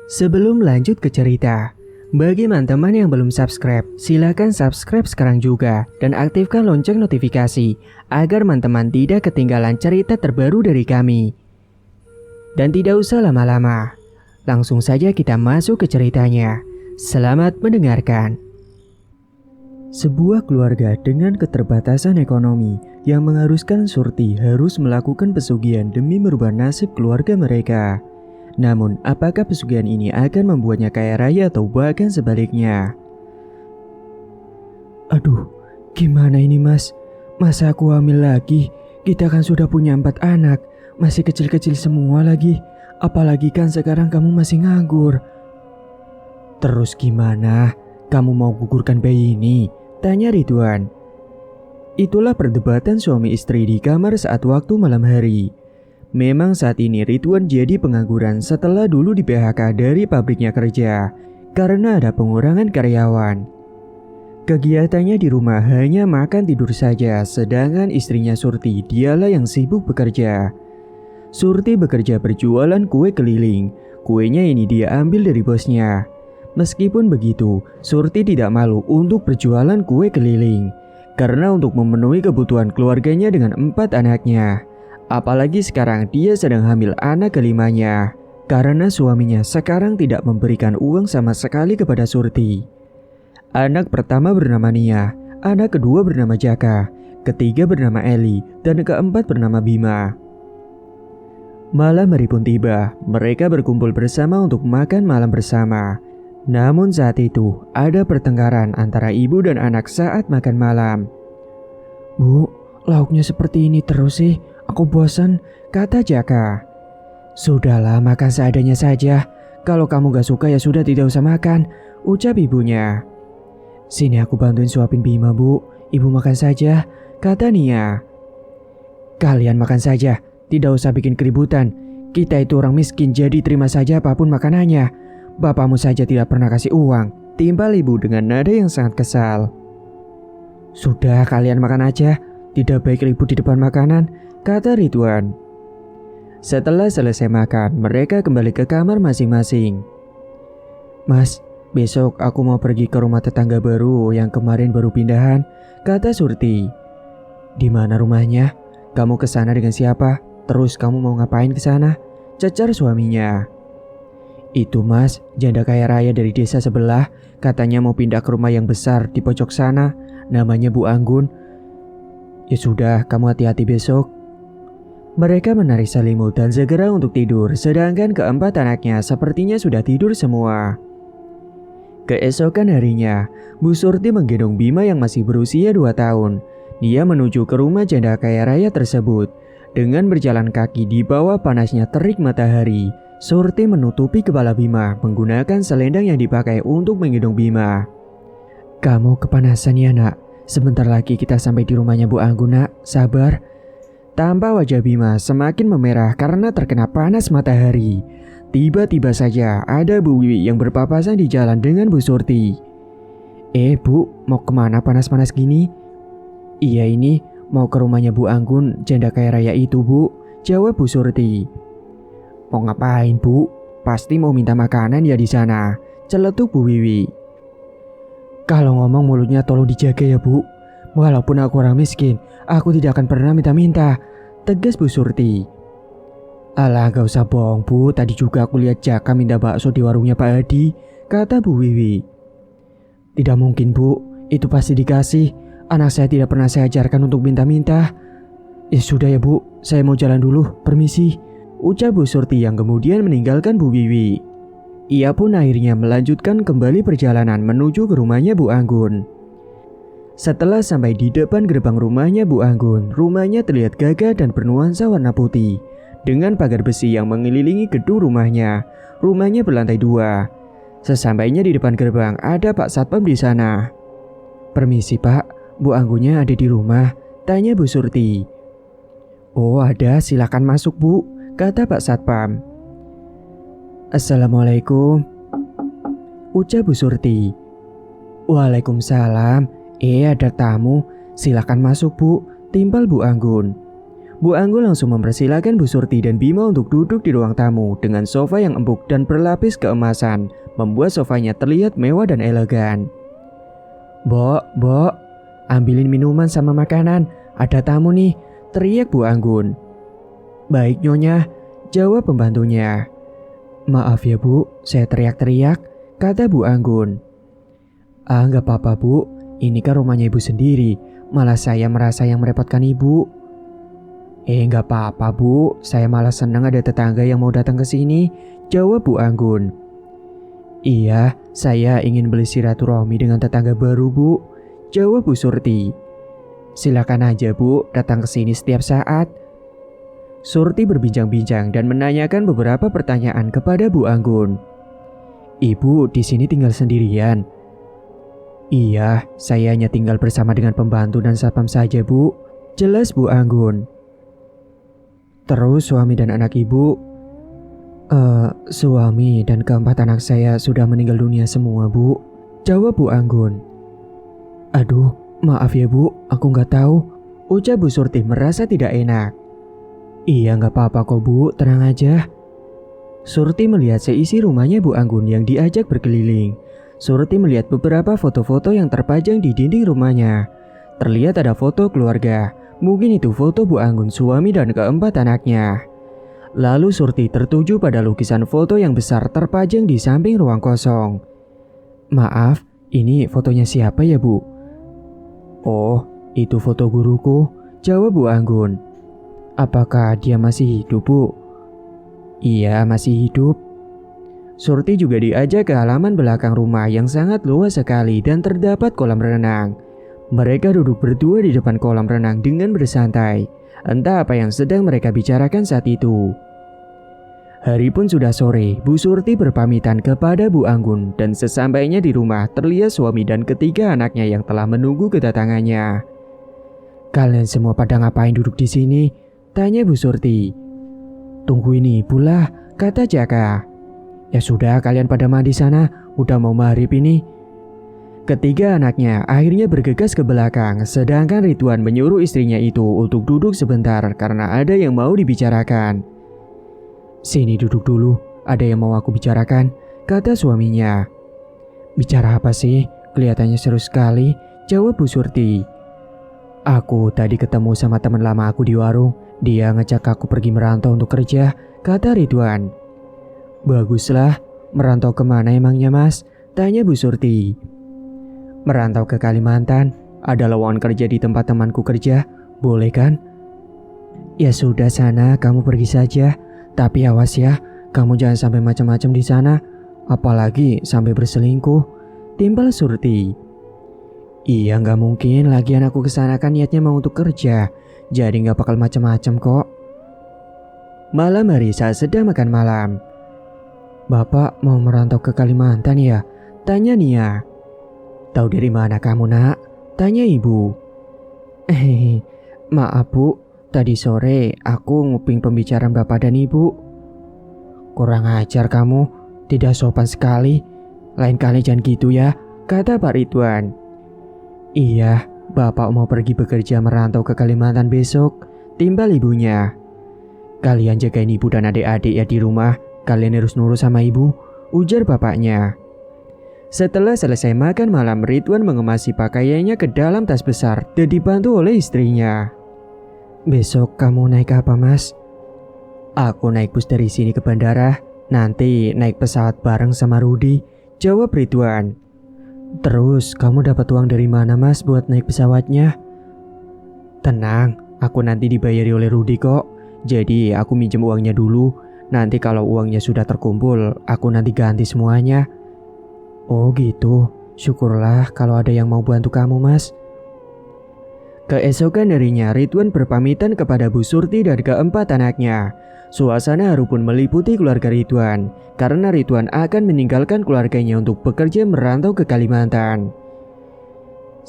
Sebelum lanjut ke cerita, bagi teman-teman yang belum subscribe, silakan subscribe sekarang juga dan aktifkan lonceng notifikasi agar teman-teman tidak ketinggalan cerita terbaru dari kami. Dan tidak usah lama-lama, langsung saja kita masuk ke ceritanya. Selamat mendengarkan. Sebuah keluarga dengan keterbatasan ekonomi yang mengharuskan Surti harus melakukan pesugihan demi merubah nasib keluarga mereka. Namun, apakah pesugihan ini akan membuatnya kaya raya atau bahkan sebaliknya? Aduh, gimana ini mas? Masa aku hamil lagi? Kita kan sudah punya 4 anak, masih kecil-kecil semua lagi. Apalagi kan sekarang kamu masih nganggur. Terus gimana? Kamu mau gugurkan bayi ini? Tanya Ridwan. Itulah perdebatan suami istri di kamar saat waktu malam hari. Memang saat ini Ridwan jadi pengangguran setelah dulu di PHK dari pabriknya kerja karena ada pengurangan karyawan. Kegiatannya di rumah hanya makan tidur saja, sedangkan istrinya Surti dialah yang sibuk bekerja. Surti bekerja berjualan kue keliling. Kuenya ini dia ambil dari bosnya. Meskipun begitu, Surti tidak malu untuk berjualan kue keliling karena untuk memenuhi kebutuhan keluarganya dengan 4 anaknya. Apalagi sekarang dia sedang hamil anak kelimanya karena suaminya sekarang tidak memberikan uang sama sekali kepada Surti. Anak pertama bernama Nia, anak kedua bernama Jaka, ketiga bernama Eli, dan keempat bernama Bima. Malam hari pun tiba, mereka berkumpul bersama untuk makan malam bersama. Namun saat itu ada pertengkaran antara ibu dan anak saat makan malam. Bu, lauknya seperti ini terus sih, aku bosan, kata Jaka. Sudahlah, makan seadanya saja. Kalau kamu gak suka ya sudah tidak usah makan, ucap ibunya. Sini aku bantuin suapin Bima bu, ibu makan saja, kata Nia. Kalian makan saja, tidak usah bikin keributan. Kita itu orang miskin jadi terima saja apapun makanannya. Bapakmu saja tidak pernah kasih uang, timpal ibu dengan nada yang sangat kesal. Sudah kalian makan aja, tidak baik ribut di depan makanan, kata Ridwan. Setelah selesai makan, mereka kembali ke kamar masing-masing. Mas, besok aku mau pergi ke rumah tetangga baru yang kemarin baru pindahan, kata Surti. Di mana rumahnya? Kamu ke sana dengan siapa? Terus kamu mau ngapain ke sana? Cecar suaminya. Itu mas, janda kaya raya dari desa sebelah, katanya mau pindah ke rumah yang besar di pojok sana, namanya Bu Anggun. Ya sudah, kamu hati-hati besok. Mereka menarik selimut dan segera untuk tidur, sedangkan keempat anaknya sepertinya sudah tidur semua. Keesokan harinya, Bu Surti menggendong Bima yang masih berusia 2 tahun. Dia menuju ke rumah janda kaya raya tersebut. Dengan berjalan kaki di bawah panasnya terik matahari, Surti menutupi kepala Bima menggunakan selendang yang dipakai untuk menggendong Bima. Kamu kepanasan ya nak, sebentar lagi kita sampai di rumahnya Bu Anggun nak, sabar. Tampak wajah Bima semakin memerah karena terkena panas matahari. Tiba-tiba saja ada Bu Wiwi yang berpapasan di jalan dengan Bu Surti. Bu, mau kemana panas-panas gini? Iya ini, mau ke rumahnya Bu Anggun, janda kaya raya itu bu, jawab Bu Surti. Mau ngapain bu? Pasti mau minta makanan ya di sana, celetuk Bu Wiwi. Kalau ngomong mulutnya tolong dijaga ya bu. Walaupun aku orang miskin, aku tidak akan pernah minta-minta, tegas Bu Surti. Alah gak usah bohong bu, tadi juga aku lihat Jaka minta bakso di warungnya Pak Hadi, kata Bu Wiwi. Tidak mungkin bu, itu pasti dikasih. Anak saya tidak pernah saya ajarkan untuk minta-minta. Ya sudah ya bu, saya mau jalan dulu, permisi, ucap Bu Surti yang kemudian meninggalkan Bu Wiwi. Ia pun akhirnya melanjutkan kembali perjalanan menuju ke rumahnya Bu Anggun. Setelah sampai di depan gerbang rumahnya Bu Anggun, rumahnya terlihat gagah dan bernuansa warna putih dengan pagar besi yang mengelilingi gedung rumahnya. Rumahnya berlantai 2. Sesampainya di depan gerbang ada Pak Satpam di sana. Permisi Pak, Bu Anggunnya ada di rumah, tanya Bu Surti. Oh ada, silakan masuk Bu, kata Pak Satpam. Assalamualaikum, ucap Bu Surti. Waalaikumsalam. Ada tamu, silakan masuk Bu, timpal Bu Anggun. Bu Anggun langsung mempersilahkan Bu Surti dan Bima untuk duduk di ruang tamu dengan sofa yang empuk dan berlapis keemasan, membuat sofanya terlihat mewah dan elegan. Bo, ambilin minuman sama makanan, ada tamu nih, teriak Bu Anggun. Baik Nyonya, jawab pembantunya. Maaf ya Bu, saya teriak-teriak, kata Bu Anggun. Nggak apa-apa Bu, ini kan rumahnya Ibu sendiri, malah saya merasa yang merepotkan Ibu. Nggak apa-apa Bu, saya malah senang ada tetangga yang mau datang ke sini, jawab Bu Anggun. Iya, saya ingin beli silaturahmi dengan tetangga baru Bu, jawab Bu Surti. Silakan aja Bu, datang ke sini setiap saat. Surti berbincang-bincang dan menanyakan beberapa pertanyaan kepada Bu Anggun. Ibu di sini tinggal sendirian? Iya, saya hanya tinggal bersama dengan pembantu dan satpam saja Bu, jelas Bu Anggun. Terus suami dan anak ibu? Suami dan keempat anak saya sudah meninggal dunia semua Bu, jawab Bu Anggun. Aduh, maaf ya Bu, aku nggak tahu, ucap Bu Surti merasa tidak enak. Iya nggak apa-apa kok Bu, tenang aja. Surti melihat seisi rumahnya Bu Anggun yang diajak berkeliling. Surti melihat beberapa foto-foto yang terpajang di dinding rumahnya. Terlihat ada foto keluarga. Mungkin itu foto Bu Anggun suami dan keempat anaknya. Lalu Surti tertuju pada lukisan foto yang besar terpajang di samping ruang kosong. Maaf, ini fotonya siapa ya Bu? Oh, itu foto guruku, jawab Bu Anggun. Apakah dia masih hidup Bu? Iya, masih hidup. Surti juga diajak ke halaman belakang rumah yang sangat luas sekali dan terdapat kolam renang. Mereka duduk berdua di depan kolam renang dengan bersantai. Entah apa yang sedang mereka bicarakan saat itu. Hari pun sudah sore, Bu Surti berpamitan kepada Bu Anggun dan sesampainya di rumah terlihat suami dan ketiga anaknya yang telah menunggu kedatangannya. Kalian semua pada ngapain duduk di sini? Tanya Bu Surti. Tungguin ibu lah, kata Jaka. Ya sudah, kalian pada mandi sana, udah mau maghrib ini. Ketiga anaknya akhirnya bergegas ke belakang, sedangkan Ridwan menyuruh istrinya itu untuk duduk sebentar karena ada yang mau dibicarakan. Sini duduk dulu, ada yang mau aku bicarakan, kata suaminya. Bicara apa sih? Kelihatannya seru sekali, jawab Bu Surti. Aku tadi ketemu sama teman lama aku di warung, dia ngajak aku pergi merantau untuk kerja, kata Ridwan. Baguslah, merantau kemana emangnya Mas? Tanya Bu Surti. Merantau ke Kalimantan, ada lowongan kerja di tempat temanku kerja, boleh kan? Ya sudah sana, kamu pergi saja. Tapi awas ya, kamu jangan sampai macam-macam di sana, apalagi sampai berselingkuh, timbal Surti. Iya nggak mungkin, lagian aku kesana kan niatnya mau untuk kerja, jadi nggak bakal macam-macam kok. Malam hari saat sedang makan malam. Bapak mau merantau ke Kalimantan ya? Tanya Nia. Tahu dari mana kamu nak? Tanya ibu. Maaf Bu, tadi sore aku nguping pembicaraan bapak dan ibu. Kurang ajar kamu, tidak sopan sekali. Lain kali jangan gitu ya, kata Pak Ridwan. Iya, bapak mau pergi bekerja merantau ke Kalimantan besok, timbal ibunya. Kalian jagain ibu dan adik-adik ya di rumah, kalian harus nurut sama ibu, ujar bapaknya. Setelah selesai makan malam, Ridwan mengemasi pakaiannya ke dalam tas besar dan dibantu oleh istrinya. Besok kamu naik apa Mas? Aku naik bus dari sini ke bandara, nanti naik pesawat bareng sama Rudi, jawab Ridwan. Terus kamu dapat uang dari mana Mas buat naik pesawatnya? Tenang, aku nanti dibayari oleh Rudi kok, jadi aku minjem uangnya dulu, nanti kalau uangnya sudah terkumpul, aku nanti ganti semuanya. Oh gitu, syukurlah kalau ada yang mau bantu kamu Mas. Keesokan harinya Ridwan berpamitan kepada Bu Surti dan keempat anaknya. Suasana haru pun meliputi keluarga Ridwan, karena Ridwan akan meninggalkan keluarganya untuk bekerja merantau ke Kalimantan.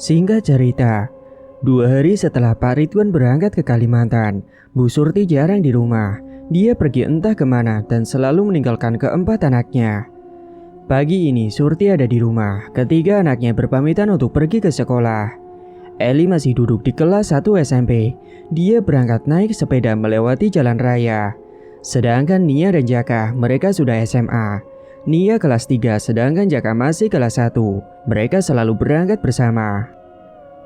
Singkat cerita, 2 hari setelah Pak Ridwan berangkat ke Kalimantan, Bu Surti jarang di rumah. Dia pergi entah kemana dan selalu meninggalkan keempat anaknya. Pagi ini Surti ada di rumah, ketiga anaknya berpamitan untuk pergi ke sekolah. Eli masih duduk di kelas 1 SMP. Dia berangkat naik sepeda melewati jalan raya. Sedangkan Nia dan Jaka, mereka sudah SMA. Nia kelas 3, sedangkan Jaka masih kelas 1. Mereka selalu berangkat bersama.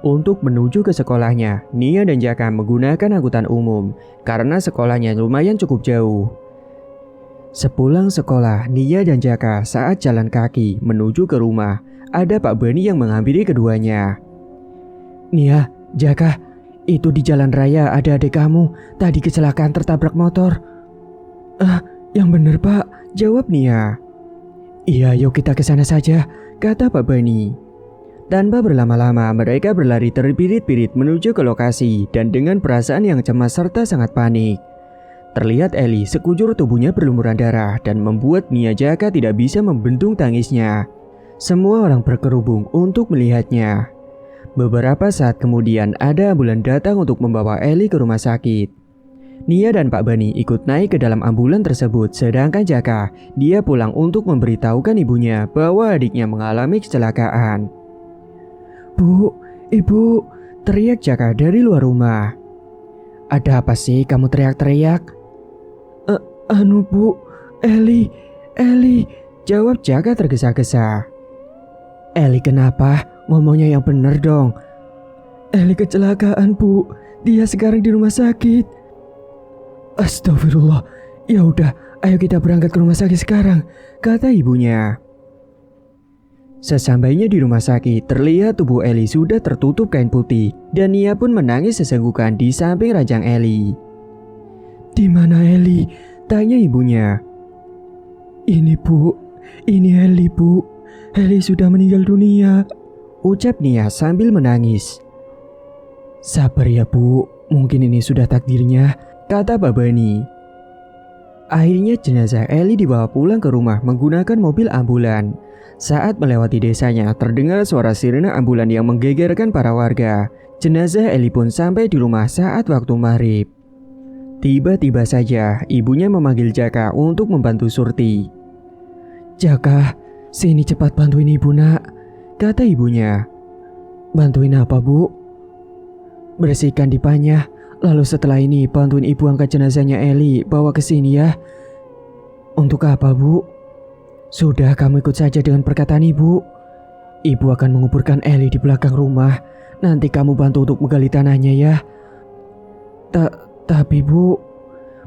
Untuk menuju ke sekolahnya, Nia dan Jaka menggunakan angkutan umum karena sekolahnya lumayan cukup jauh. Sepulang sekolah, Nia dan Jaka saat jalan kaki menuju ke rumah, ada Pak Bani yang menghampiri keduanya. Nia, Jaka, itu di jalan raya ada adik kamu, tadi kecelakaan tertabrak motor. Yang bener Pak, jawab Nia. Iya, yuk kita ke sana saja, kata Pak Bani. Tanpa berlama-lama, mereka berlari terbirit-birit menuju ke lokasi dan dengan perasaan yang cemas serta sangat panik. Terlihat Eli sekujur tubuhnya berlumuran darah dan membuat Nia Jaka tidak bisa membendung tangisnya. Semua orang berkerubung untuk melihatnya. Beberapa saat kemudian ada ambulan datang untuk membawa Eli ke rumah sakit. Nia dan Pak Bani ikut naik ke dalam ambulan tersebut, sedangkan Jaka, dia pulang untuk memberitahukan ibunya bahwa adiknya mengalami kecelakaan. Bu, ibu, teriak Jaka dari luar rumah. Ada apa sih kamu teriak-teriak? Bu, Eli, jawab Jaka tergesa-gesa. Eli kenapa? Ngomongnya yang bener dong. Eli kecelakaan bu, dia sekarang di rumah sakit. Astagfirullah, ya udah, ayo kita berangkat ke rumah sakit sekarang, kata ibunya. Sesampainya di rumah sakit, terlihat tubuh Eli sudah tertutup kain putih dan Nia pun menangis sesenggukan di samping ranjang Eli. Di mana Eli? Tanya ibunya. Ini bu, ini Eli bu, Eli sudah meninggal dunia, ucap Nia sambil menangis. Sabar ya bu, mungkin ini sudah takdirnya, kata Pak Bani. Akhirnya jenazah Eli dibawa pulang ke rumah menggunakan mobil ambulan. Saat melewati desanya, terdengar suara sirene ambulan yang menggegerkan para warga. Jenazah Eli pun sampai di rumah saat waktu maghrib. Tiba-tiba saja, ibunya memanggil Jaka untuk membantu Surti. Jaka, sini cepat bantuin ibu nak, kata ibunya. Bantuin apa bu? Bersihkan dipanya. Lalu setelah ini bantuin ibu angkat jenazahnya Eli bawa ke sini ya. Untuk apa bu? Sudah kamu ikut saja dengan perkataan ibu. Ibu akan menguburkan Eli di belakang rumah. Nanti kamu bantu untuk menggali tanahnya ya. Tapi bu,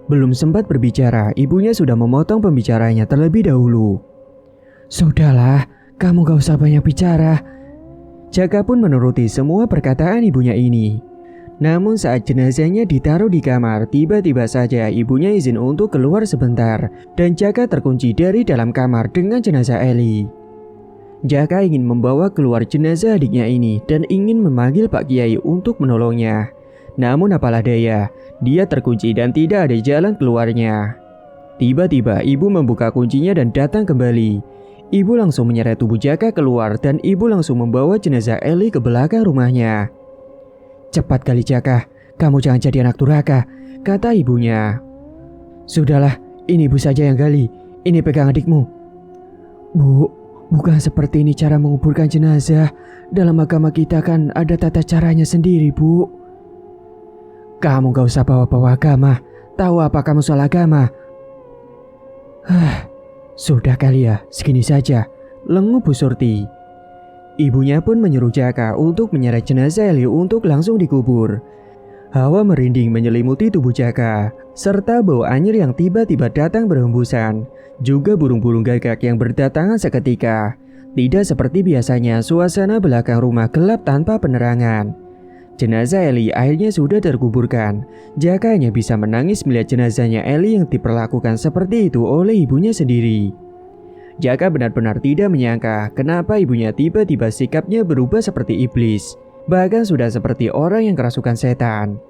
belum sempat berbicara, ibunya sudah memotong pembicaranya terlebih dahulu. Sudahlah, kamu gak usah banyak bicara. Jaka pun menuruti semua perkataan ibunya ini. Namun saat jenazahnya ditaruh di kamar, tiba-tiba saja ibunya izin untuk keluar sebentar dan Jaka terkunci dari dalam kamar dengan jenazah Eli. Jaka ingin membawa keluar jenazah adiknya ini dan ingin memanggil Pak Kiai untuk menolongnya. Namun apalah daya, dia terkunci dan tidak ada jalan keluarnya. Tiba-tiba ibu membuka kuncinya dan datang kembali. Ibu langsung menyeret tubuh Jaka keluar dan ibu langsung membawa jenazah Eli ke belakang rumahnya. Cepat kali Jaka, kamu jangan jadi anak durhaka, kata ibunya. Sudahlah, ini ibu saja yang gali, ini pegang adikmu. Bu, bukan seperti ini cara menguburkan jenazah. Dalam agama kita kan ada tata caranya sendiri bu. Kamu gak usah bawa-bawa agama, tahu apa kamu soal agama? Sudah kali ya, segini saja, lenguh Bu Surti. Ibunya pun menyuruh Jaka untuk menyeret jenazah Eli untuk langsung dikubur. Hawa merinding menyelimuti tubuh Jaka, serta bau anyir yang tiba-tiba datang berhembusan. Juga burung-burung gagak yang berdatangan seketika. Tidak seperti biasanya, suasana belakang rumah gelap tanpa penerangan. Jenazah Eli akhirnya sudah terkuburkan. Jaka hanya bisa menangis melihat jenazahnya Eli yang diperlakukan seperti itu oleh ibunya sendiri. Jaka benar-benar tidak menyangka kenapa ibunya tiba-tiba sikapnya berubah seperti iblis. Bahkan sudah seperti orang yang kerasukan setan.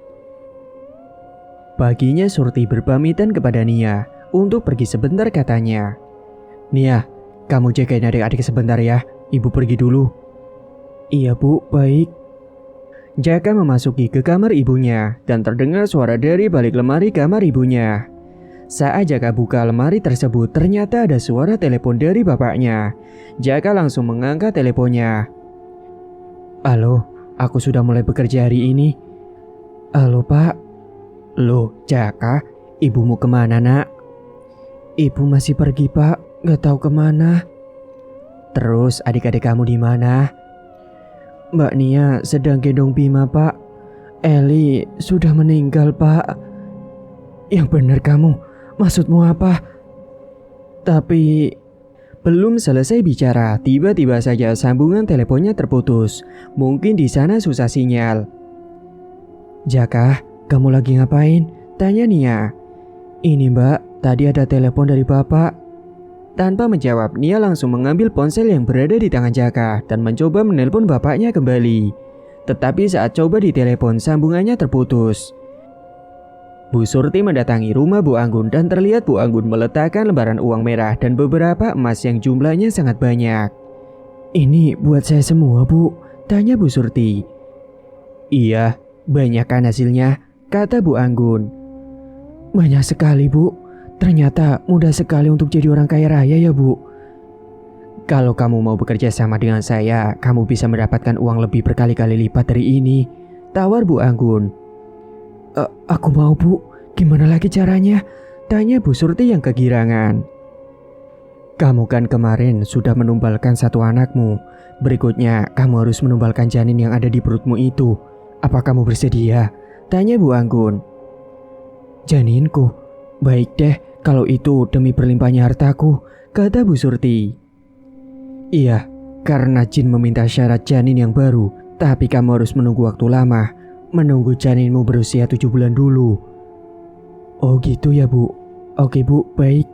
Paginya Surti berpamitan kepada Nia untuk pergi sebentar katanya. Nia, kamu jagain adik-adik sebentar ya, ibu pergi dulu. Iya bu, baik. Jaka memasuki ke kamar ibunya dan terdengar suara dari balik lemari kamar ibunya. Saat Jaka buka lemari tersebut, ternyata ada suara telepon dari bapaknya. Jaka langsung mengangkat teleponnya. Halo, aku sudah mulai bekerja hari ini. Halo Pak. Loh Jaka, ibumu kemana nak? Ibu masih pergi Pak, gak tahu kemana. Terus adik-adik kamu di mana? Mbak Nia sedang gendong Bima Pak. Eli sudah meninggal Pak. Yang benar kamu, maksudmu apa? Tapi belum selesai bicara, tiba-tiba saja sambungan teleponnya terputus. Mungkin di sana susah sinyal. Jaka, kamu lagi ngapain? Tanya Nia. Ini Mbak, tadi ada telepon dari Bapak. Tanpa menjawab, Nia langsung mengambil ponsel yang berada di tangan Jaka dan mencoba menelpon bapaknya kembali. Tetapi saat coba ditelepon, sambungannya terputus. Bu Surti mendatangi rumah Bu Anggun dan terlihat Bu Anggun meletakkan lembaran uang merah dan beberapa emas yang jumlahnya sangat banyak. Ini buat saya semua Bu, tanya Bu Surti. Iya, banyak kan hasilnya, kata Bu Anggun. Banyak sekali Bu, ternyata mudah sekali untuk jadi orang kaya raya ya Bu. Kalau kamu mau bekerja sama dengan saya, kamu bisa mendapatkan uang lebih berkali-kali lipat dari ini, tawar Bu Anggun. Aku mau Bu, gimana lagi caranya? Tanya Bu Surti yang kegirangan. Kamu kan kemarin sudah menumbalkan satu anakmu. Berikutnya kamu harus menumbalkan janin yang ada di perutmu itu. Apa kamu bersedia? Tanya Bu Anggun. Janinku? Baik deh, kalau itu demi berlimpahnya hartaku, kata Bu Surti. Iya, karena jin meminta syarat janin yang baru, tapi kamu harus menunggu waktu lama. Menunggu janinmu berusia 7 bulan dulu. Oh gitu ya Bu. Oke Bu, baik.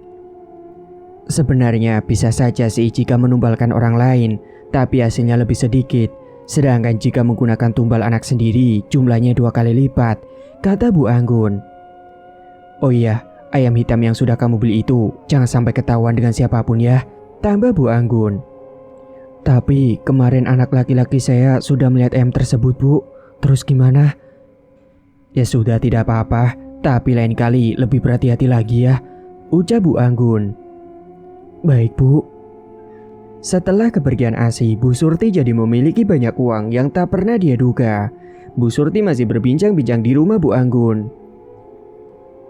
Sebenarnya bisa saja sih jika menumbalkan orang lain, tapi hasilnya lebih sedikit. Sedangkan jika menggunakan tumbal anak sendiri, jumlahnya 2 kali lipat, kata Bu Anggun. Oh iya, ayam hitam yang sudah kamu beli itu jangan sampai ketahuan dengan siapapun ya, tambah Bu Anggun. Tapi kemarin anak laki-laki saya sudah melihat ayam tersebut Bu. Terus gimana? Ya sudah, tidak apa-apa, tapi lain kali lebih berhati-hati lagi ya, ucap Bu Anggun. Baik Bu. Setelah kepergian Asi, Bu Surti jadi memiliki banyak uang yang tak pernah dia duga. Bu Surti masih berbincang-bincang di rumah Bu Anggun.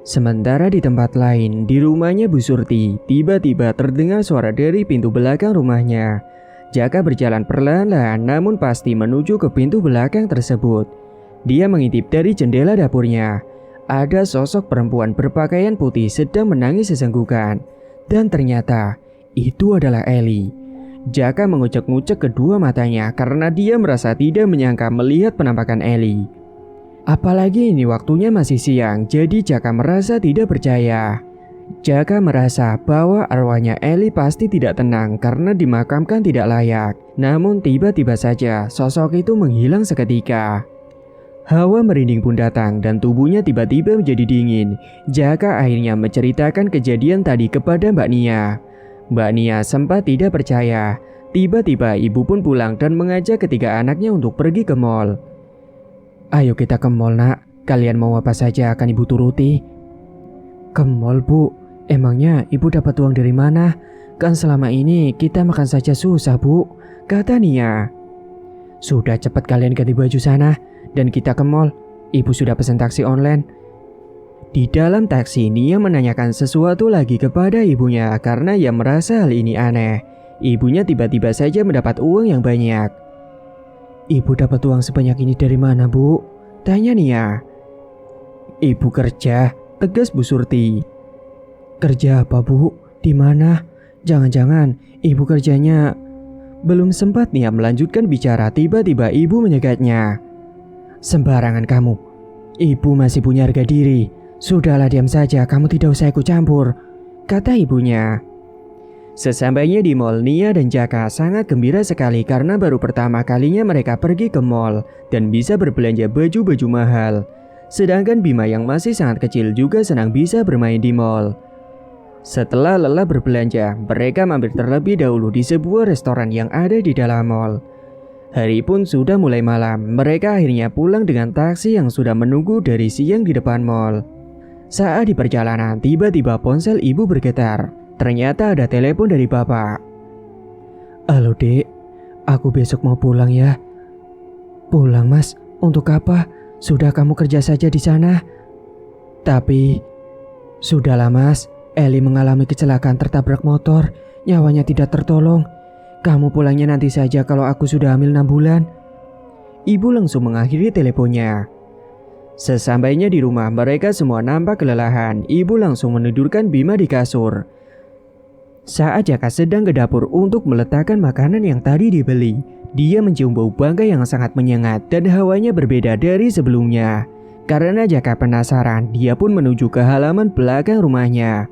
Sementara di tempat lain, di rumahnya Bu Surti, tiba-tiba terdengar suara dari pintu belakang rumahnya. Jaka berjalan perlahan-lahan namun pasti menuju ke pintu belakang tersebut. Dia mengintip dari jendela dapurnya. Ada sosok perempuan berpakaian putih sedang menangis sesenggukan. Dan ternyata itu adalah Eli. Jaka mengucek-ngucek kedua matanya karena dia merasa tidak menyangka melihat penampakan Eli. Apalagi ini waktunya masih siang, jadi Jaka merasa tidak percaya. Jaka merasa bahwa arwahnya Eli pasti tidak tenang karena dimakamkan tidak layak. Namun tiba-tiba saja sosok itu menghilang seketika. Hawa merinding pun datang dan tubuhnya tiba-tiba menjadi dingin. Jaka akhirnya menceritakan kejadian tadi kepada Mbak Nia. Mbak Nia sempat tidak percaya. Tiba-tiba ibu pun pulang dan mengajak ketiga anaknya untuk pergi ke mall. Ayo kita ke mall nak, kalian mau apa saja akan ibu turuti. Ke mall Bu, emangnya ibu dapat uang dari mana? Kan selama ini kita makan saja susah Bu, kata Nia. Sudah, cepat kalian ganti baju sana dan kita ke mall. Ibu sudah pesan taksi online. Di dalam taksi, Nia menanyakan sesuatu lagi kepada ibunya karena ia merasa hal ini aneh. Ibunya tiba-tiba saja mendapat uang yang banyak. Ibu dapat uang sebanyak ini dari mana Bu? Tanya Nia. Ibu kerja, tegas Bu Surti. Kerja apa Bu? Di mana? Jangan-jangan ibu kerjanya... Belum sempat Nia melanjutkan bicara, tiba-tiba ibu menyegatnya. Sembarangan kamu. Ibu masih punya harga diri. Sudahlah, diam saja, kamu tidak usah ikut campur, kata ibunya. Sesampainya di mall, Nia dan Jaka sangat gembira sekali karena baru pertama kalinya mereka pergi ke mall dan bisa berbelanja baju-baju mahal. Sedangkan Bima yang masih sangat kecil juga senang bisa bermain di mall. Setelah lelah berbelanja, mereka mampir terlebih dahulu di sebuah restoran yang ada di dalam mall. Hari pun sudah mulai malam, mereka akhirnya pulang dengan taksi yang sudah menunggu dari siang di depan mall. Saat di perjalanan, tiba-tiba ponsel ibu bergetar. Ternyata ada telepon dari bapak. Halo dek, aku besok mau pulang ya. Pulang Mas, untuk apa? Sudah kamu kerja saja di sana. Tapi, sudahlah Mas, Eli mengalami kecelakaan tertabrak motor, nyawanya tidak tertolong. Kamu pulangnya nanti saja kalau aku sudah hamil 6 bulan. Ibu langsung mengakhiri teleponnya. Sesampainya di rumah, mereka semua nampak kelelahan. Ibu langsung menidurkan Bima di kasur. Saat Jaka sedang ke dapur untuk meletakkan makanan yang tadi dibeli, dia mencium bau bangkai yang sangat menyengat dan hawanya berbeda dari sebelumnya. Karena Jaka penasaran, dia pun menuju ke halaman belakang rumahnya.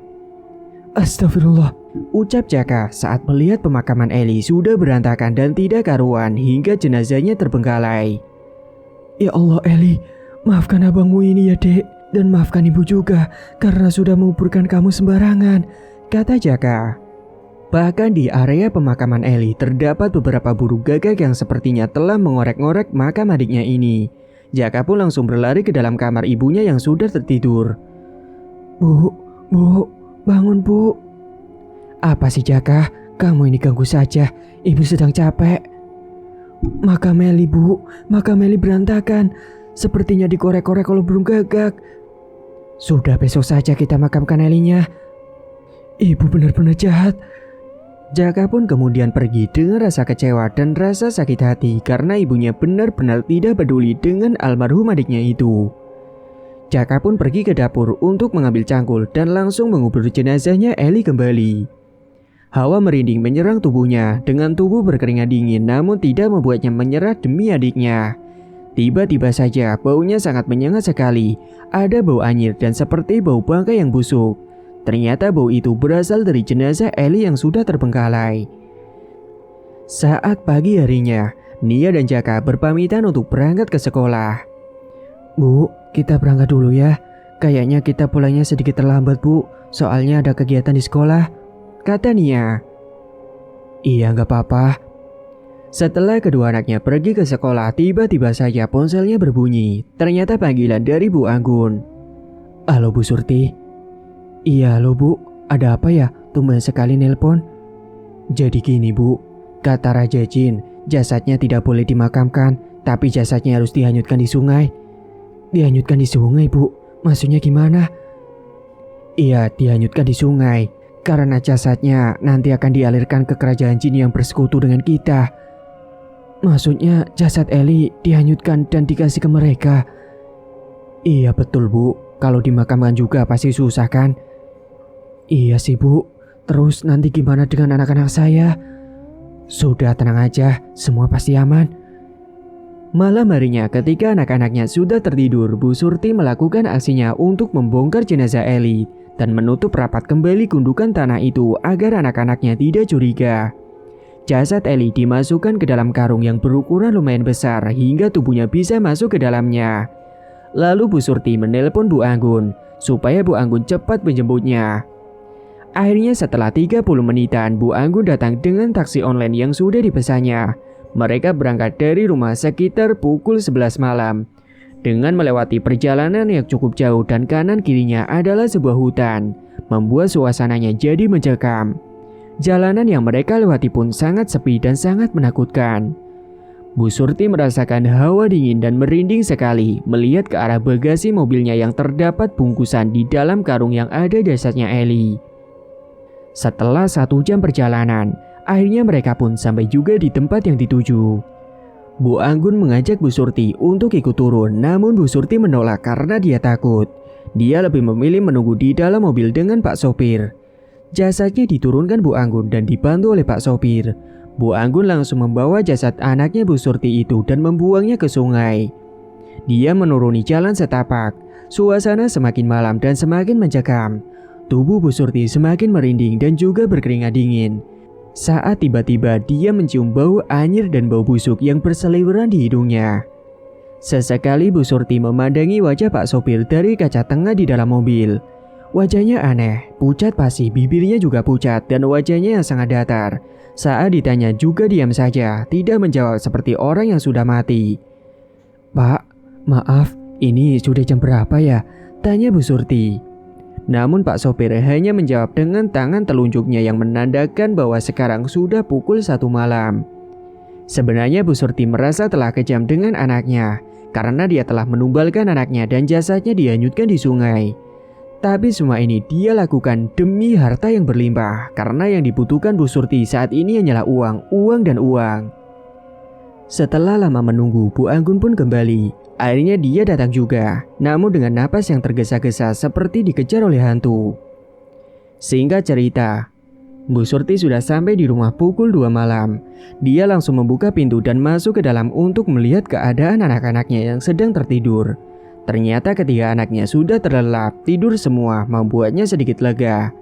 Astagfirullah, ucap Jaka saat melihat pemakaman Eli sudah berantakan dan tidak karuan hingga jenazahnya terbengkalai. Ya Allah Eli, maafkan abangmu ini ya dek, dan maafkan ibu juga karena sudah menguburkan kamu sembarangan, kata Jaka. Bahkan di area pemakaman Eli terdapat beberapa burung gagak yang sepertinya telah mengorek-ngorek makam adiknya ini. Jaka pun langsung berlari ke dalam kamar ibunya yang sudah tertidur. Bu, bangun bu. Apa sih Jaka? Kamu ini ganggu saja, ibu sedang capek. Makam Eli bu, makam Eli berantakan. Sepertinya dikorek-korek oleh burung gagak. Sudah besok saja kita makamkan Elinya. Ibu benar-benar jahat. Jaka pun kemudian pergi dengan rasa kecewa dan rasa sakit hati karena ibunya benar-benar tidak peduli dengan almarhum adiknya itu. Jaka pun pergi ke dapur untuk mengambil cangkul dan langsung mengubur jenazahnya Eli kembali. Hawa merinding menyerang tubuhnya dengan tubuh berkeringat dingin namun tidak membuatnya menyerah demi adiknya. Tiba-tiba saja baunya sangat menyengat sekali. Ada bau anyir dan seperti bau bangkai yang busuk. Ternyata bau itu berasal dari jenazah Eli yang sudah terbengkalai. Saat pagi harinya, Nia dan Jaka berpamitan untuk berangkat ke sekolah. Bu, kita berangkat dulu ya. Kayaknya kita pulangnya sedikit terlambat bu, soalnya ada kegiatan di sekolah, kata Nia. Iya gak apa-apa. Setelah kedua anaknya pergi ke sekolah, tiba-tiba saja ponselnya berbunyi. Ternyata panggilan dari Bu Anggun. Halo Bu Surti. Iya halo bu, ada apa ya? Tumben sekali nelpon. Jadi gini bu, kata Raja Jin, jasadnya tidak boleh dimakamkan, tapi jasadnya harus dihanyutkan di sungai. Dihanyutkan di sungai bu, maksudnya gimana? Iya, dihanyutkan di sungai, karena jasadnya nanti akan dialirkan ke kerajaan jin yang bersekutu dengan kita. Maksudnya jasad Eli dihanyutkan dan dikasih ke mereka. Iya betul bu, kalau dimakamkan juga pasti susah kan? Iya sih bu, terus nanti gimana dengan anak-anak saya? Sudah tenang aja, semua pasti aman. Malam harinya ketika anak-anaknya sudah tertidur, Bu Surti melakukan aksinya untuk membongkar jenazah Eli dan menutup rapat kembali gundukan tanah itu agar anak-anaknya tidak curiga. Jasad Eli dimasukkan ke dalam karung yang berukuran lumayan besar hingga tubuhnya bisa masuk ke dalamnya. Lalu Bu Surti menelpon Bu Anggun supaya Bu Anggun cepat menjemputnya. Akhirnya setelah 30 menitan, Bu Anggun datang dengan taksi online yang sudah dipesannya. Mereka berangkat dari rumah sekitar pukul 11 malam. Dengan melewati perjalanan yang cukup jauh dan kanan kirinya adalah sebuah hutan, membuat suasananya jadi mencekam. Jalanan yang mereka lewati pun sangat sepi dan sangat menakutkan. Bu Surti merasakan hawa dingin dan merinding sekali melihat ke arah bagasi mobilnya yang terdapat bungkusan di dalam karung yang ada jasadnya Eli. Setelah 1 jam perjalanan, akhirnya mereka pun sampai juga di tempat yang dituju. Bu Anggun mengajak Bu Surti untuk ikut turun, namun Bu Surti menolak karena dia takut. Dia lebih memilih menunggu di dalam mobil dengan Pak Sopir. Jasadnya diturunkan Bu Anggun dan dibantu oleh Pak Sopir. Bu Anggun langsung membawa jasad anaknya Bu Surti itu dan membuangnya ke sungai. Dia menuruni jalan setapak. Suasana semakin malam dan semakin mencekam. Tubuh Bu Surti semakin merinding dan juga berkeringat dingin. Saat tiba-tiba dia mencium bau anyir dan bau busuk yang berseliweran di hidungnya. Sesekali Bu Surti memandangi wajah Pak Sopir dari kaca tengah di dalam mobil. Wajahnya aneh, pucat pasi, bibirnya juga pucat dan wajahnya yang sangat datar. Saat ditanya juga diam saja, tidak menjawab seperti orang yang sudah mati. Pak, maaf, ini sudah jam berapa ya? Tanya Bu Surti. Namun Pak Sopir hanya menjawab dengan tangan telunjuknya yang menandakan bahwa sekarang sudah pukul 1 malam. Sebenarnya Bu Surti merasa telah kejam dengan anaknya karena dia telah menumbalkan anaknya dan jasadnya dihanyutkan di sungai. Tapi semua ini dia lakukan demi harta yang berlimpah karena yang dibutuhkan Bu Surti saat ini hanyalah uang, uang dan uang. Setelah lama menunggu, Bu Anggun pun kembali. Akhirnya dia datang juga, namun dengan napas yang tergesa-gesa seperti dikejar oleh hantu. Singkat cerita, Bu Surti sudah sampai di rumah pukul 2 malam. Dia langsung membuka pintu dan masuk ke dalam untuk melihat keadaan anak-anaknya yang sedang tertidur. Ternyata ketika anaknya sudah terlelap, tidur semua membuatnya sedikit lega.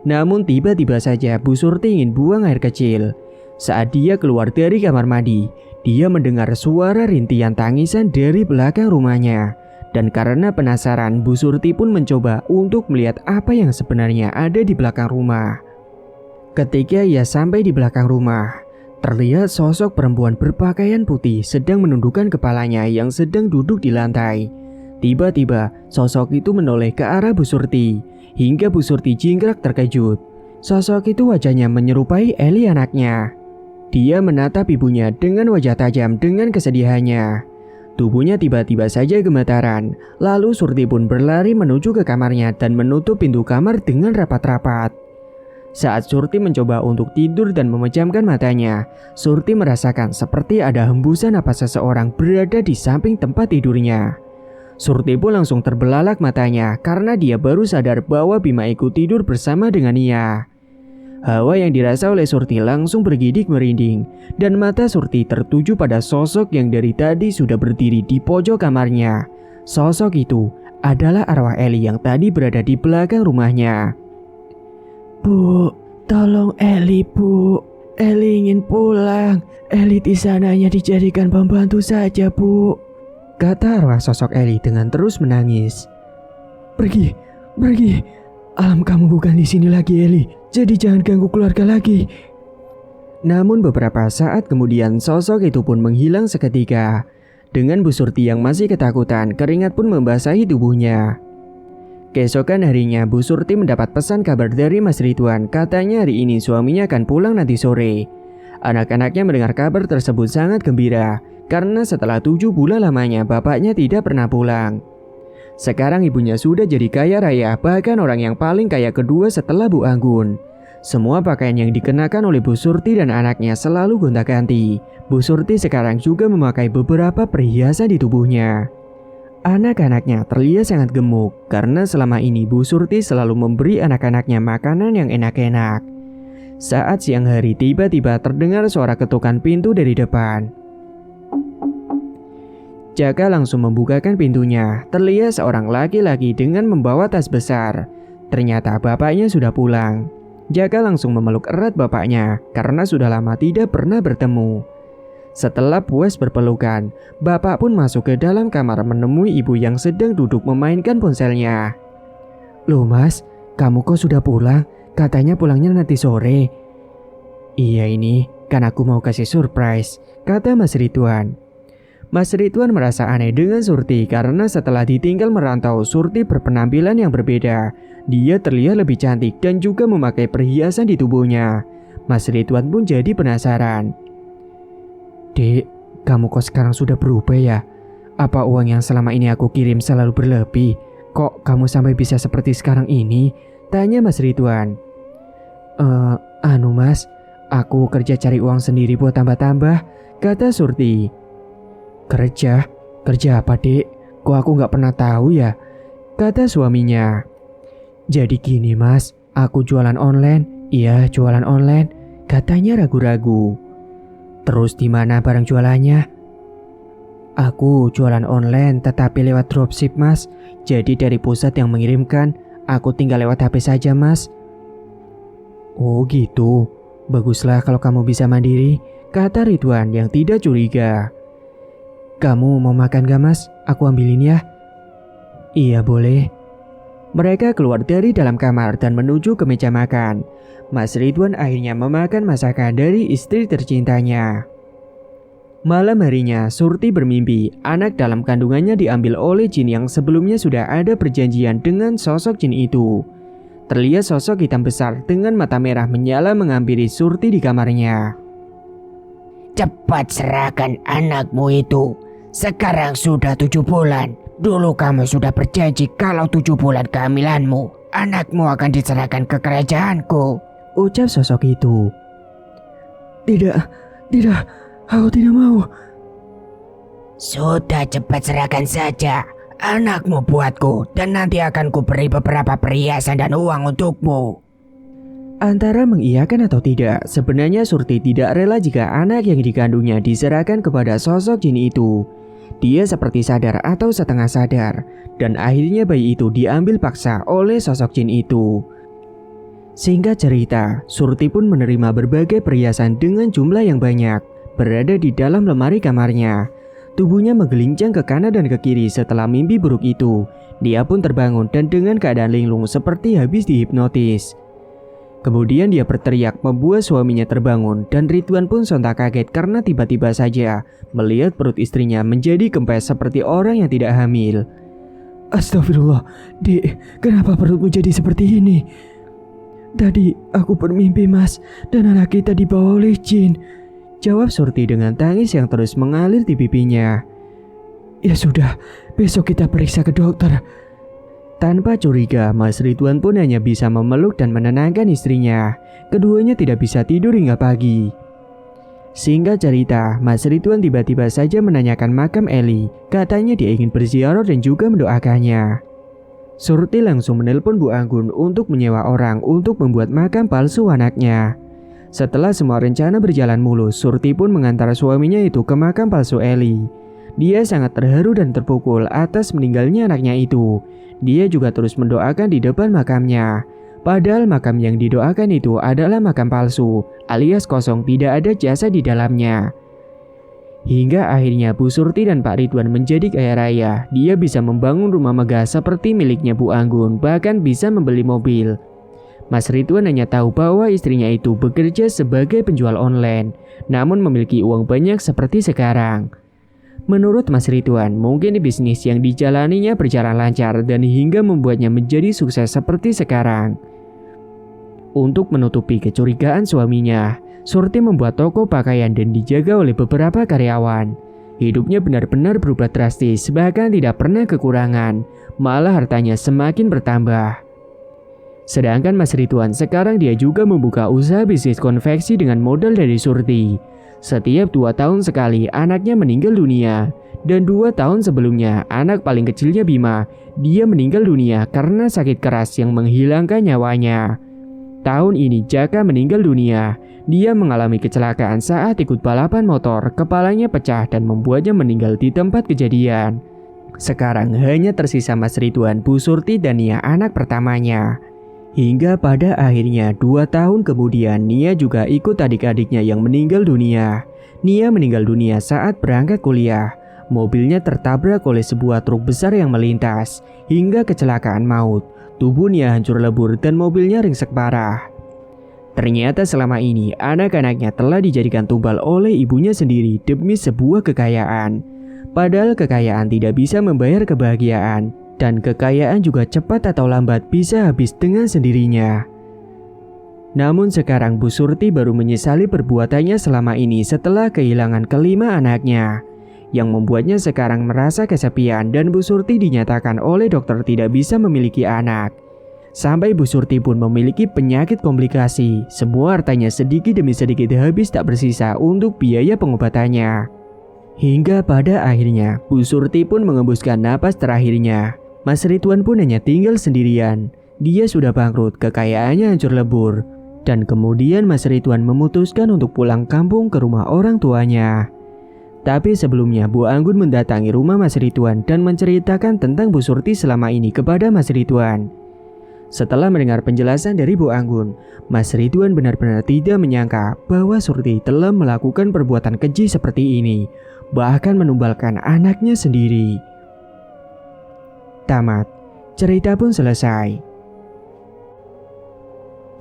Namun tiba-tiba saja Bu Surti ingin buang air kecil. Saat dia keluar dari kamar mandi, dia mendengar suara rintian tangisan dari belakang rumahnya. Dan karena penasaran, Bu Surti pun mencoba untuk melihat apa yang sebenarnya ada di belakang rumah. Ketika ia sampai di belakang rumah, terlihat sosok perempuan berpakaian putih sedang menundukkan kepalanya yang sedang duduk di lantai. Tiba-tiba, sosok itu menoleh ke arah Bu Surti, hingga Bu Surti jingkrak terkejut. Sosok itu wajahnya menyerupai Eli anaknya. Dia menatap ibunya dengan wajah tajam dengan kesedihannya. Tubuhnya tiba-tiba saja gemetaran, lalu Surti pun berlari menuju ke kamarnya dan menutup pintu kamar dengan rapat-rapat. Saat Surti mencoba untuk tidur dan memejamkan matanya, Surti merasakan seperti ada hembusan napas seseorang berada di samping tempat tidurnya. Surti pun langsung terbelalak matanya karena dia baru sadar bahwa Bima ikut tidur bersama dengan ia. Hawa yang dirasa oleh Surti langsung bergidik merinding dan mata Surti tertuju pada sosok yang dari tadi sudah berdiri di pojok kamarnya. Sosok itu adalah arwah Eli yang tadi berada di belakang rumahnya. Bu, tolong Eli, Bu. Eli ingin pulang. Eli di sananya dijadikan pembantu saja, Bu, kata arwah sosok Eli dengan terus menangis. Pergi. Alam kamu bukan di sini lagi, Eli. Jadi jangan ganggu keluarga lagi. Namun beberapa saat kemudian sosok itu pun menghilang seketika. Dengan Bu Surti yang masih ketakutan, keringat pun membasahi tubuhnya. Keesokan harinya, Bu Surti mendapat pesan kabar dari Mas Ridwan. Katanya hari ini suaminya akan pulang nanti sore. Anak-anaknya mendengar kabar tersebut sangat gembira, karena setelah 7 bulan lamanya bapaknya tidak pernah pulang. Sekarang ibunya sudah jadi kaya raya, bahkan orang yang paling kaya kedua setelah Bu Anggun. Semua pakaian yang dikenakan oleh Bu Surti dan anaknya selalu gonta-ganti. Bu Surti sekarang juga memakai beberapa perhiasan di tubuhnya. Anak-anaknya terlihat sangat gemuk karena selama ini Bu Surti selalu memberi anak-anaknya makanan yang enak-enak. Saat siang hari tiba-tiba terdengar suara ketukan pintu dari depan. Jaka langsung membukakan pintunya. Terlihat seorang laki-laki dengan membawa tas besar. Ternyata bapaknya sudah pulang. Jaka langsung memeluk erat bapaknya karena sudah lama tidak pernah bertemu. Setelah puas berpelukan, bapak pun masuk ke dalam kamar menemui ibu yang sedang duduk memainkan ponselnya. Loh Mas, kamu kok sudah pulang? Katanya pulangnya nanti sore. Iya ini, kan aku mau kasih surprise, kata Mas Ridwan. Mas Ridwan merasa aneh dengan Surti karena setelah ditinggal merantau, Surti berpenampilan yang berbeda. Dia terlihat lebih cantik dan juga memakai perhiasan di tubuhnya. Mas Ridwan pun jadi penasaran. Dek, kamu kok sekarang sudah berubah ya? Apa uang yang selama ini aku kirim selalu berlebih? Kok kamu sampai bisa seperti sekarang ini? Tanya Mas Ridwan. Mas, aku kerja cari uang sendiri buat tambah-tambah, kata Surti. Kerja apa dek? Kok aku gak pernah tahu ya? Kata suaminya. Jadi gini mas, aku jualan online. Iya jualan online, katanya ragu-ragu. Terus di mana barang jualannya? Aku jualan online tetapi lewat dropship mas. Jadi dari pusat yang mengirimkan, aku tinggal lewat HP saja mas. Oh gitu, baguslah kalau kamu bisa mandiri, kata Ridwan yang tidak curiga. Kamu mau makan gak mas? Aku ambilin ya. Iya boleh. Mereka keluar dari dalam kamar dan menuju ke meja makan. Mas Ridwan akhirnya memakan masakan dari istri tercintanya. Malam harinya, Surti bermimpi anak dalam kandungannya diambil oleh jin yang sebelumnya sudah ada perjanjian dengan sosok jin itu. Terlihat sosok hitam besar dengan mata merah menyala menghampiri Surti di kamarnya. Cepat serahkan anakmu itu. Sekarang sudah 7 bulan. Dulu kamu sudah berjanji kalau 7 bulan kehamilanmu, anakmu akan diserahkan ke kerajaanku. Ucap sosok itu. Tidak, aku tidak mau. Sudah, cepat serahkan saja anakmu buatku, dan nanti akan kuberi beberapa perhiasan dan uang untukmu. Antara mengiyakan atau tidak, sebenarnya Surti tidak rela jika anak yang dikandungnya diserahkan kepada sosok jin itu. Dia seperti sadar atau setengah sadar, dan akhirnya bayi itu diambil paksa oleh sosok jin itu. Singkat cerita, Surti pun menerima berbagai perhiasan dengan jumlah yang banyak, berada di dalam lemari kamarnya. Tubuhnya menggelincang ke kanan dan ke kiri setelah mimpi buruk itu. Dia pun terbangun dan dengan keadaan linglung seperti habis dihipnotis. Kemudian dia berteriak membuat suaminya terbangun, dan Ridwan pun sontak kaget karena tiba-tiba saja melihat perut istrinya menjadi kempes seperti orang yang tidak hamil. Astagfirullah, Dek, kenapa perutmu jadi seperti ini? Tadi aku bermimpi, Mas, dan anak kita dibawa oleh jin. Jawab Surti dengan tangis yang terus mengalir di pipinya. Ya sudah, besok kita periksa ke dokter. Tanpa curiga, Mas Ridwan pun hanya bisa memeluk dan menenangkan istrinya. Keduanya tidak bisa tidur hingga pagi. Singkat cerita, Mas Ridwan tiba-tiba saja menanyakan makam Eli. Katanya dia ingin berziarah dan juga mendoakannya. Surti langsung menelpon Bu Anggun untuk menyewa orang untuk membuat makam palsu anaknya. Setelah semua rencana berjalan mulus, Surti pun mengantar suaminya itu ke makam palsu Eli. Dia sangat terharu dan terpukul atas meninggalnya anaknya itu. Dia juga terus mendoakan di depan makamnya. Padahal makam yang didoakan itu adalah makam palsu, alias kosong, tidak ada jasad di dalamnya. Hingga akhirnya Bu Surti dan Pak Ridwan menjadi kaya raya. Dia bisa membangun rumah megah seperti miliknya Bu Anggun, bahkan bisa membeli mobil. Mas Ridwan hanya tahu bahwa istrinya itu bekerja sebagai penjual online, namun memiliki uang banyak seperti sekarang. Menurut Mas Ridwan, mungkin bisnis yang dijalaninya berjalan lancar dan hingga membuatnya menjadi sukses seperti sekarang. Untuk menutupi kecurigaan suaminya, Surti membuat toko pakaian dan dijaga oleh beberapa karyawan. Hidupnya benar-benar berubah drastis, bahkan tidak pernah kekurangan, malah hartanya semakin bertambah. Sedangkan Mas Ridwan sekarang dia juga membuka usaha bisnis konveksi dengan modal dari Surti. Setiap 2 tahun sekali anaknya meninggal dunia. Dan 2 tahun sebelumnya anak paling kecilnya Bima, dia meninggal dunia karena sakit keras yang menghilangkan nyawanya. Tahun ini Jaka meninggal dunia. Dia mengalami kecelakaan saat ikut balapan motor, kepalanya pecah dan membuatnya meninggal di tempat kejadian. Sekarang hanya tersisa Mas Ridwan, Bu Surti dan Nia anak pertamanya. Hingga pada akhirnya 2 tahun kemudian Nia juga ikut adik-adiknya yang meninggal dunia. Nia meninggal dunia saat berangkat kuliah. Mobilnya tertabrak oleh sebuah truk besar yang melintas hingga kecelakaan maut. Tubuh Nia hancur lebur dan mobilnya ringsek parah. Ternyata selama ini anak-anaknya telah dijadikan tumbal oleh ibunya sendiri demi sebuah kekayaan. Padahal kekayaan tidak bisa membayar kebahagiaan. Dan kekayaan juga cepat atau lambat bisa habis dengan sendirinya. Namun sekarang Bu Surti baru menyesali perbuatannya selama ini setelah kehilangan kelima anaknya. Yang membuatnya sekarang merasa kesepian dan Bu Surti dinyatakan oleh dokter tidak bisa memiliki anak. Sampai Bu Surti pun memiliki penyakit komplikasi. Semua hartanya sedikit demi sedikit habis tak bersisa untuk biaya pengobatannya. Hingga pada akhirnya Bu Surti pun mengembuskan napas terakhirnya. Mas Ridwan pun hanya tinggal sendirian. Dia sudah bangkrut, kekayaannya hancur lebur. Dan kemudian Mas Ridwan memutuskan untuk pulang kampung ke rumah orang tuanya. Tapi sebelumnya Bu Anggun mendatangi rumah Mas Ridwan dan menceritakan tentang Bu Surti selama ini kepada Mas Ridwan. Setelah mendengar penjelasan dari Bu Anggun, Mas Ridwan benar-benar tidak menyangka bahwa Surti telah melakukan perbuatan keji seperti ini, bahkan menumbalkan anaknya sendiri. Tamat. Cerita pun selesai.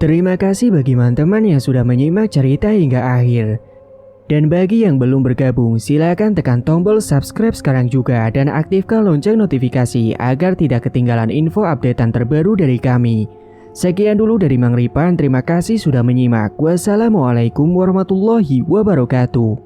Terima kasih bagi teman-teman yang sudah menyimak cerita hingga akhir. Dan bagi yang belum bergabung, silakan tekan tombol subscribe sekarang juga dan aktifkan lonceng notifikasi agar tidak ketinggalan info updatean terbaru dari kami. Sekian dulu dari Mang Ripan, terima kasih sudah menyimak. Wassalamualaikum warahmatullahi wabarakatuh.